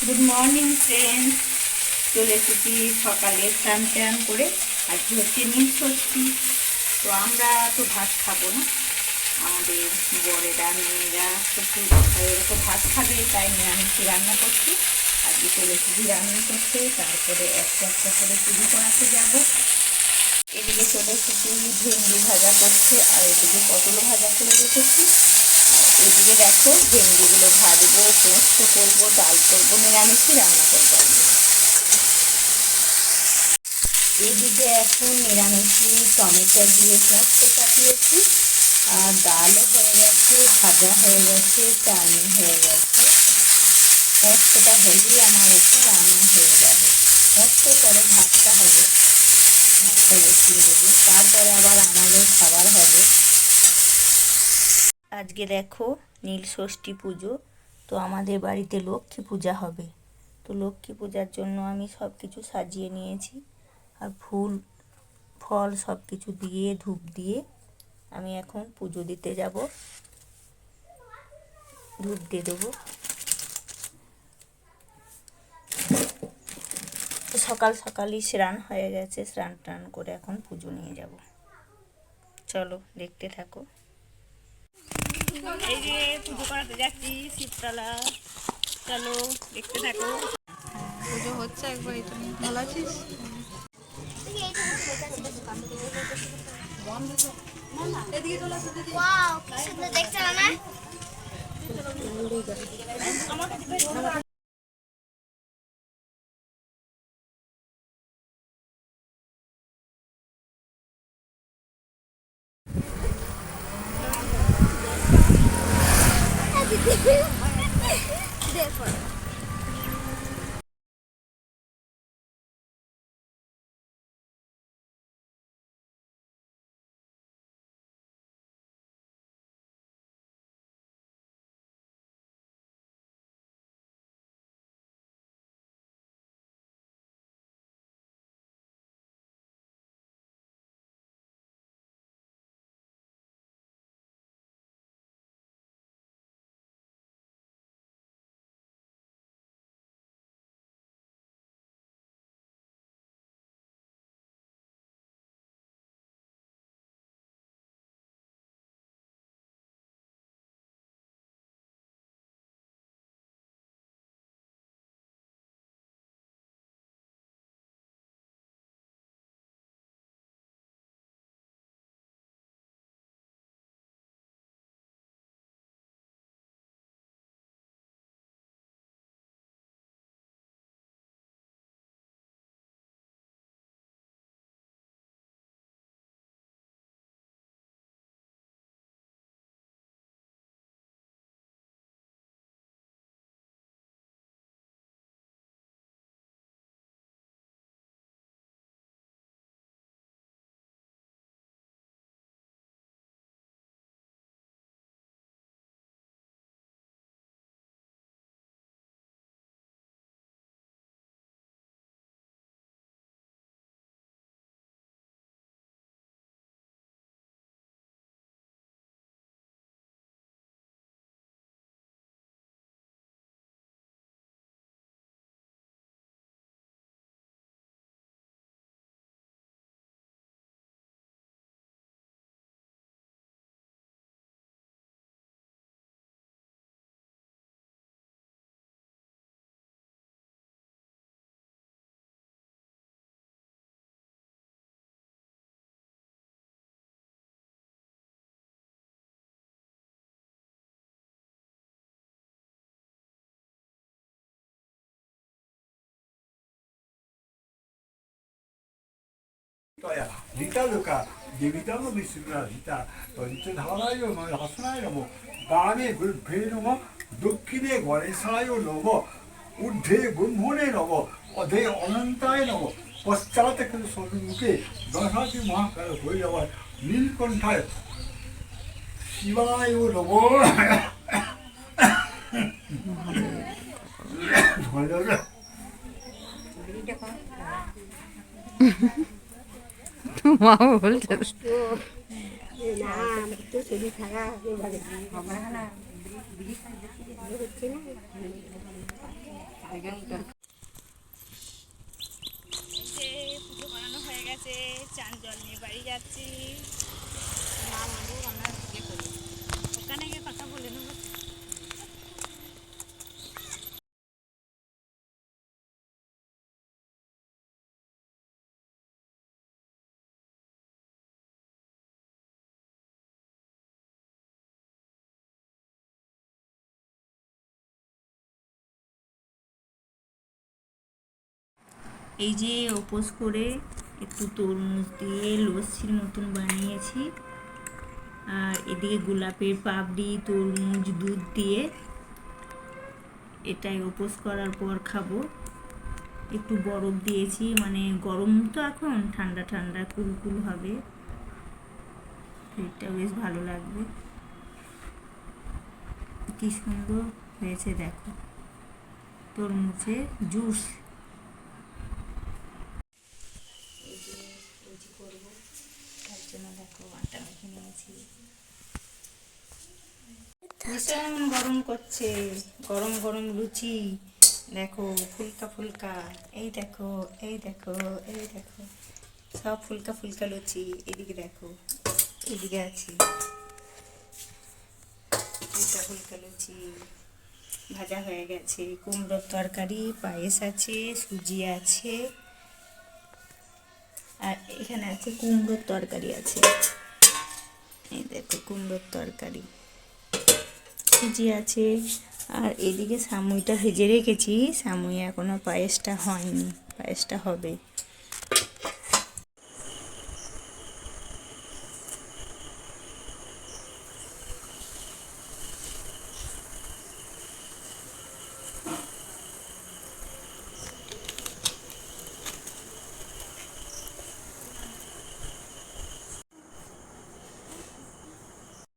Good morning friends, চলে এসেছি সকালে স্নান টান করে। আজকে হচ্ছে নীল ষষ্ঠী, তো আমরা তো ভাত খাবো না, আমাদের বরেরা মেয়েরা শ্বশুর এরা তো ভাত খাবে, তাই নিরামিষ রান্না করছি। আজকে চলে এসেছি রান্না করতে, তারপরে একটা একটা করে পুজো করাতে যাব। এদিকে চলে এসেছি ভেন্ডি ভাজা করছে, আর এদিকে পটল ভাজা করে রেখেছি। এদিকে দেখো ভেন্ডিগুলো ভাজবো, পোস্ত করবো, ডাল করবো, নিরামিষই রান্না করবো আজকে। এদিকে এখন নিরামিষি টমেটো দিয়ে পোস্ত কাটিয়েছি, আর ডালও হয়ে গেছে, ভাজা হয়ে গেছে, চাটনি হয়ে গেছে। পোস্তটা হলেই আমার এখন রান্না হয়ে যাবে। পোস্ত পরে ভাতটা হবে, ভাতটা বসিয়ে দেবো, তারপরে আবার আমাদের খাবার হবে। আজকে দেখো নীল ষষ্ঠী পুজো, তো আমাদের বাড়িতে লক্ষ্মী পূজা হবে। তো লক্ষ্মী পূজার জন্য আমি সব কিছু সাজিয়ে নিয়েছি, আর ফুল ফল সব কিছু দিয়ে ধূপ দিয়ে আমি এখন পুজো দিতে যাব, ধূপ দিয়ে দেবো। সকাল সকালই স্নান হয়ে গেছে, স্নান টান করে এখন পুজো নিয়ে যাব। চলো দেখতে থাকো। এই যে পুজো করাতে যাচ্ছি শিবতলা, চলো দেখতে থাকো। পুজো হচ্ছে একবারই। তুমি ভালো আছিস? 리타ルかデビタのミスがリタ이제 나와요 뭐 하스나요 뭐 밤에 그 배는거 늦기네 거래 사요 너고 우대 문문에 너고 어디 오는 따에 너고 버스 짜때 그 소리 게 너사지 뭐 보이려고 밀건 타요 시바요 너고 걸려라 মাও বলছে এই যে পুজো বানানো হয়ে গেছে, চান জল নিয়ে বাড়ি যাচ্ছি। ওখানে গিয়ে কথা বলে নেবো। এই যে উপোস করে একটু তরমুজ দিয়ে লস্যির মতন বানিয়েছি, আর এদিকে গোলাপের পাপড়ি, তরমুজ, দুধ দিয়ে এটাই উপোস করার পর খাবো। একটু বরফ দিয়েছি, মানে গরম তো এখন, ঠান্ডা ঠান্ডা কুলকুল হবে, এটা বেশ ভালো লাগবে। কি সুন্দর হয়েছে দেখো, তরমুজের জুস। লুচি করবো, তার জন্য দেখো আটা মেখে নিয়েছি। ভীষণ গরম করছে, গরম গরম লুচি দেখো, ফুলকা ফুলকা। এই দেখো, এই দেখো, এই দেখো, সব ফুলকা ফুলকা লুচি। এদিকে দেখো, এদিকে আছে ফুলকা ফুলকা লুচি। ভাজা হয়ে গেছে, কুমড়োর তরকারি, পায়েস আছে, সুজি আছে, আর এখানে আছে কুমড়োর তরকারি আছে। এই দেখো কুমড়োর তরকারি, সুজি আছে। আর এদিকে সামুইটা ভেজে রেখেছি, সামুই এখনো পায়েসটা হয়নি, পায়েসটা হবে।